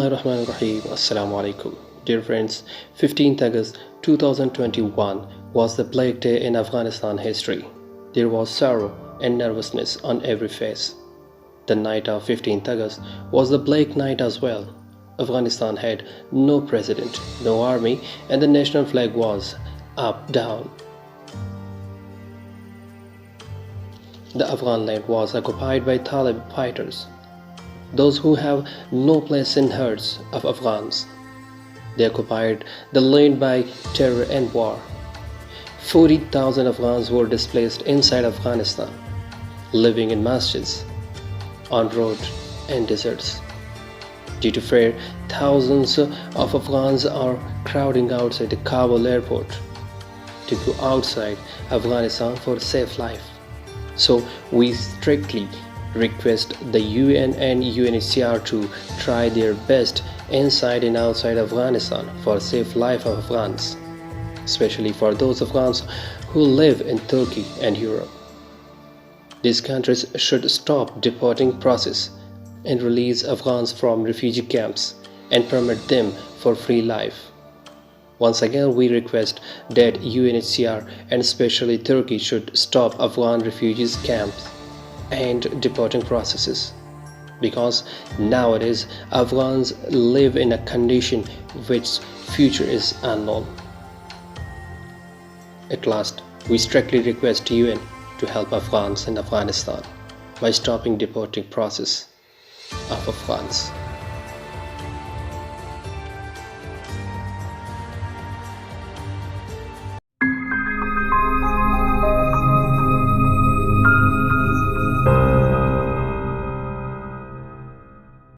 Bismillahirrahmanirrahim. Assalamu alaikum. Dear friends, 15th August 2021 was the black day in Afghanistan history. There was sorrow and nervousness on every face. The night of 15th August was the black night as well. Afghanistan had no president, no army, and the national flag was up, down. The Afghan land was occupied by Taliban fighters, those who have no place in hearts of Afghans. They occupied the land by terror and war. 40,000 Afghans were displaced inside Afghanistan, living in masjids, on roads and deserts. Due to fear, thousands of Afghans are crowding outside the Kabul airport to go outside Afghanistan for a safe life. So we strictly request the UN and UNHCR to try their best inside and outside Afghanistan for a safe life of Afghans, especially for those Afghans who live in Turkey and Europe. These countries should stop deporting process and release Afghans from refugee camps and permit them for free life. Once again, we request that UNHCR and especially Turkey should stop Afghan refugees camps and deporting processes, because nowadays Afghans live in a condition which future is unknown. At last, we strictly request UN to help Afghans in Afghanistan by stopping deporting process of Afghans.